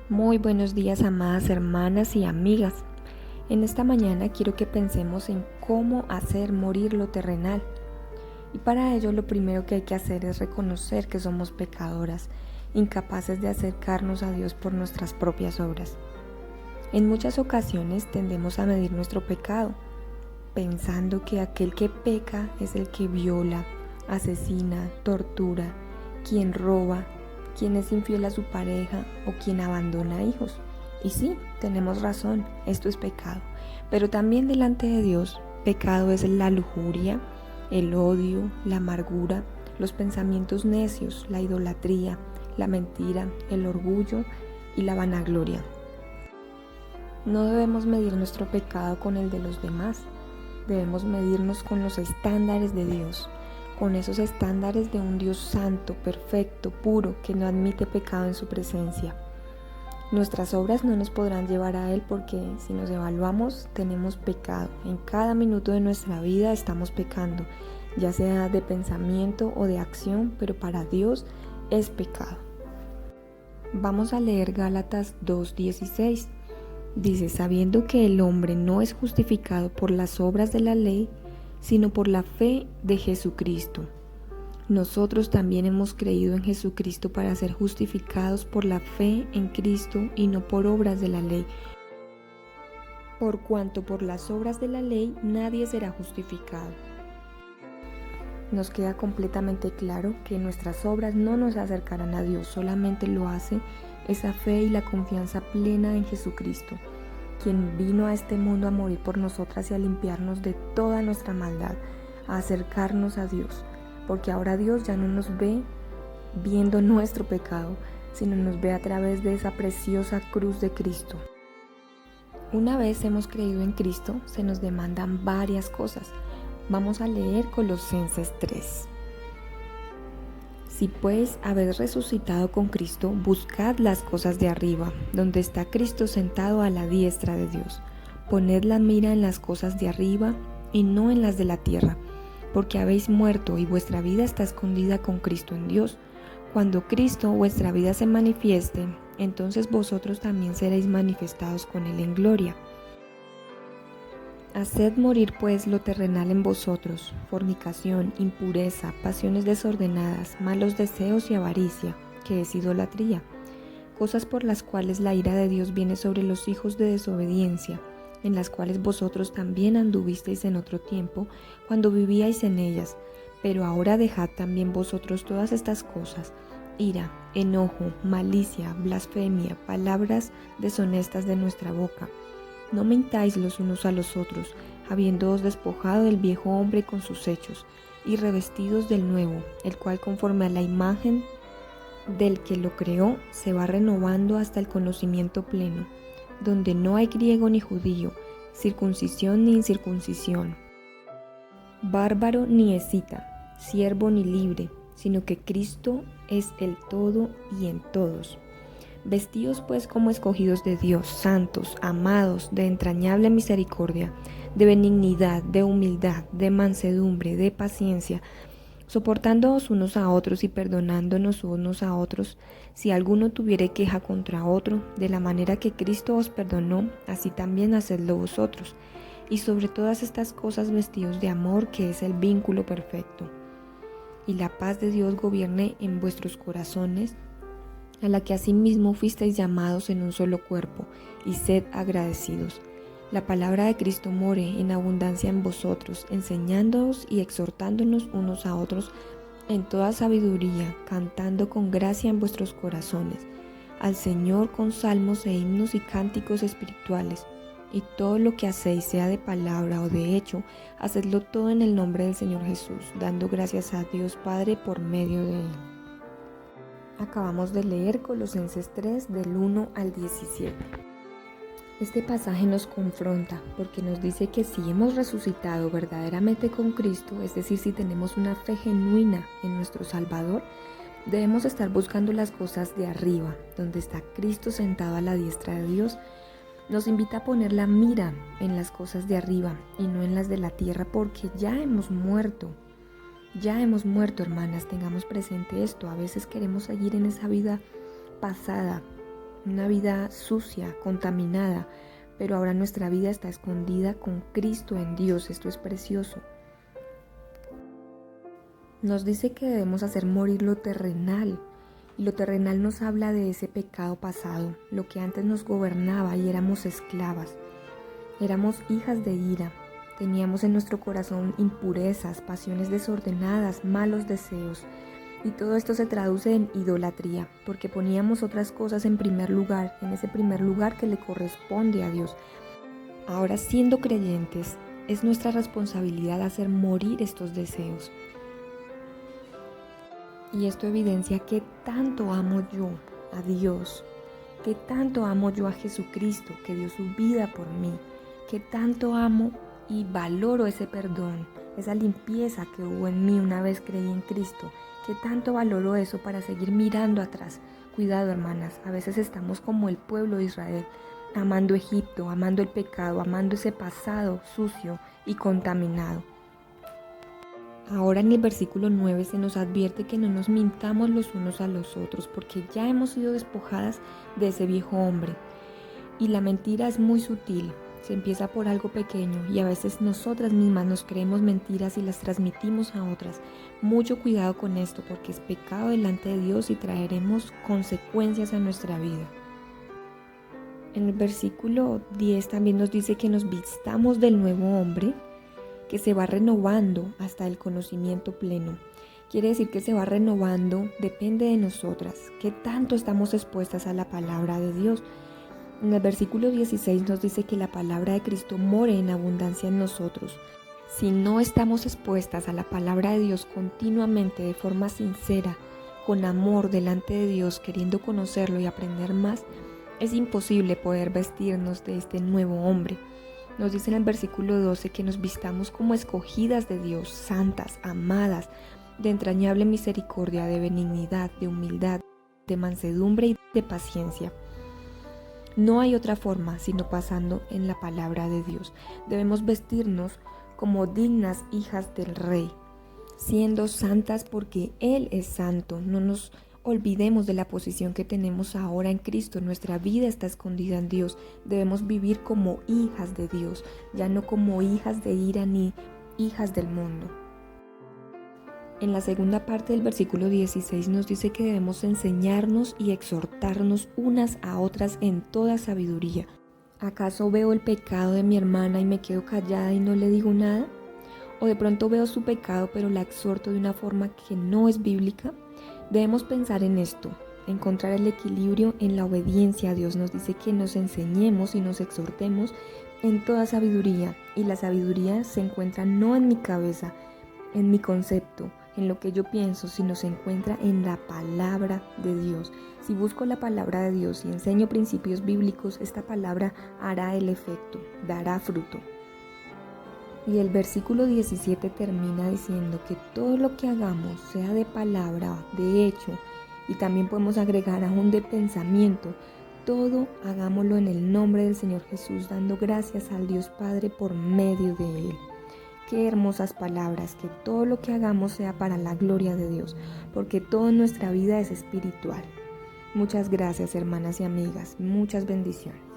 Muy buenos días, amadas hermanas y amigas. En esta mañana quiero que pensemos en cómo hacer morir lo terrenal. Y para ello lo primero que hay que hacer es reconocer que somos pecadoras, incapaces de acercarnos a Dios por nuestras propias obras. En muchas ocasiones tendemos a medir nuestro pecado, pensando que aquel que peca es el que viola, asesina, tortura, quien roba, quien es infiel a su pareja o quien abandona hijos. Y sí, tenemos razón, esto es pecado. Pero también delante de Dios, pecado es la lujuria, el odio, la amargura, los pensamientos necios, la idolatría, la mentira, el orgullo y la vanagloria. No debemos medir nuestro pecado con el de los demás. Debemos medirnos con los estándares de Dios, con esos estándares de un Dios santo, perfecto, puro, que no admite pecado en su presencia. Nuestras obras no nos podrán llevar a Él porque si nos evaluamos tenemos pecado. En cada minuto de nuestra vida estamos pecando, ya sea de pensamiento o de acción, pero para Dios es pecado. Vamos a leer Gálatas 2:16. Dice, sabiendo que el hombre no es justificado por las obras de la ley, sino por la fe de Jesucristo. Nosotros también hemos creído en Jesucristo para ser justificados por la fe en Cristo y no por obras de la ley. Por cuanto por las obras de la ley nadie será justificado. Nos queda completamente claro que nuestras obras no nos acercarán a Dios, solamente lo hace esa fe y la confianza plena en Jesucristo, quien vino a este mundo a morir por nosotras y a limpiarnos de toda nuestra maldad, a acercarnos a Dios, porque ahora Dios ya no nos ve viendo nuestro pecado, sino nos ve a través de esa preciosa cruz de Cristo. Una vez hemos creído en Cristo, se nos demandan varias cosas. Vamos a leer Colosenses 3. Si pues habéis resucitado con Cristo, buscad las cosas de arriba, donde está Cristo sentado a la diestra de Dios. Poned la mira en las cosas de arriba y no en las de la tierra, porque habéis muerto y vuestra vida está escondida con Cristo en Dios. Cuando Cristo, vuestra vida, se manifieste, entonces vosotros también seréis manifestados con Él en gloria. Haced morir pues lo terrenal en vosotros, fornicación, impureza, pasiones desordenadas, malos deseos y avaricia, que es idolatría, cosas por las cuales la ira de Dios viene sobre los hijos de desobediencia, en las cuales vosotros también anduvisteis en otro tiempo, cuando vivíais en ellas, pero ahora dejad también vosotros todas estas cosas: ira, enojo, malicia, blasfemia, palabras deshonestas de nuestra boca. No mintáis los unos a los otros, habiéndoos despojado del viejo hombre con sus hechos, y revestidos del nuevo, el cual conforme a la imagen del que lo creó, se va renovando hasta el conocimiento pleno, donde no hay griego ni judío, circuncisión ni incircuncisión, bárbaro ni escita, siervo ni libre, sino que Cristo es el todo y en todos. Vestíos pues como escogidos de Dios, santos, amados, de entrañable misericordia, de benignidad, de humildad, de mansedumbre, de paciencia, soportándoos unos a otros y perdonándonos unos a otros, si alguno tuviere queja contra otro, de la manera que Cristo os perdonó, así también hacedlo vosotros. Y sobre todas estas cosas vestíos de amor, que es el vínculo perfecto. Y la paz de Dios gobierne en vuestros corazones, a la que asimismo fuisteis llamados en un solo cuerpo, y sed agradecidos. La palabra de Cristo more en abundancia en vosotros, enseñándoos y exhortándonos unos a otros en toda sabiduría, cantando con gracia en vuestros corazones, al Señor con salmos e himnos y cánticos espirituales. Y todo lo que hacéis, sea de palabra o de hecho, hacedlo todo en el nombre del Señor Jesús, dando gracias a Dios Padre por medio de Él. Acabamos de leer Colosenses 3 del 1 al 17. Este pasaje nos confronta porque nos dice que si hemos resucitado verdaderamente con Cristo, es decir, si tenemos una fe genuina en nuestro Salvador, debemos estar buscando las cosas de arriba, donde está Cristo sentado a la diestra de Dios. Nos invita a poner la mira en las cosas de arriba y no en las de la tierra, porque ya hemos muerto. Ya hemos muerto, hermanas, tengamos presente esto. A veces queremos seguir en esa vida pasada, una vida sucia, contaminada, pero ahora nuestra vida está escondida con Cristo en Dios. Esto es precioso. Nos dice que debemos hacer morir lo terrenal, y lo terrenal nos habla de ese pecado pasado, lo que antes nos gobernaba y éramos esclavas. Éramos hijas de ira, teníamos en nuestro corazón impurezas, pasiones desordenadas, malos deseos. Y todo esto se traduce en idolatría, porque poníamos otras cosas en primer lugar, en ese primer lugar que le corresponde a Dios. Ahora, siendo creyentes, es nuestra responsabilidad hacer morir estos deseos. Y esto evidencia que tanto amo yo a Dios, que tanto amo yo a Jesucristo, que dio su vida por mí, que tanto amo y valoro ese perdón, esa limpieza que hubo en mí una vez creí en Cristo, que tanto valoro eso para seguir mirando atrás. Cuidado, hermanas, a veces estamos como el pueblo de Israel, amando Egipto, amando el pecado, amando ese pasado sucio y contaminado. Ahora en el versículo 9 se nos advierte que no nos mintamos los unos a los otros, porque ya hemos sido despojadas de ese viejo hombre. Y la mentira es muy sutil, se empieza por algo pequeño y a veces nosotras mismas nos creemos mentiras y las transmitimos a otras. Mucho cuidado con esto, porque es pecado delante de Dios y traeremos consecuencias a nuestra vida. En el versículo 10 también nos dice que nos vistamos del nuevo hombre, que se va renovando hasta el conocimiento pleno. Quiere decir que se va renovando, depende de nosotras, qué tanto estamos expuestas a la palabra de Dios. En el versículo 16 nos dice que la palabra de Cristo more en abundancia en nosotros. Si no estamos expuestas a la palabra de Dios continuamente, de forma sincera, con amor delante de Dios, queriendo conocerlo y aprender más, es imposible poder vestirnos de este nuevo hombre. Nos dice en el versículo 12 que nos vistamos como escogidas de Dios, santas, amadas, de entrañable misericordia, de benignidad, de humildad, de mansedumbre y de paciencia. No hay otra forma sino pasando en la palabra de Dios. Debemos vestirnos como dignas hijas del Rey, siendo santas porque Él es santo. No nos olvidemos de la posición que tenemos ahora en Cristo. Nuestra vida está escondida en Dios. Debemos vivir como hijas de Dios, ya no como hijas de ira ni hijas del mundo. En la segunda parte del versículo 16 nos dice que debemos enseñarnos y exhortarnos unas a otras en toda sabiduría. ¿Acaso veo el pecado de mi hermana y me quedo callada y no le digo nada? ¿O de pronto veo su pecado pero la exhorto de una forma que no es bíblica? Debemos pensar en esto, encontrar el equilibrio en la obediencia a Dios. Nos dice que nos enseñemos y nos exhortemos en toda sabiduría, y la sabiduría se encuentra no en mi cabeza, en mi concepto, en lo que yo pienso, sino se encuentra en la palabra de Dios. Si busco la palabra de Dios y enseño principios bíblicos, esta palabra hará el efecto, dará fruto. Y el versículo 17 termina diciendo que todo lo que hagamos, sea de palabra, de hecho, y también podemos agregar aún de pensamiento, todo hagámoslo en el nombre del Señor Jesús, dando gracias al Dios Padre por medio de Él. Qué hermosas palabras, que todo lo que hagamos sea para la gloria de Dios, porque toda nuestra vida es espiritual. Muchas gracias, hermanas y amigas, muchas bendiciones.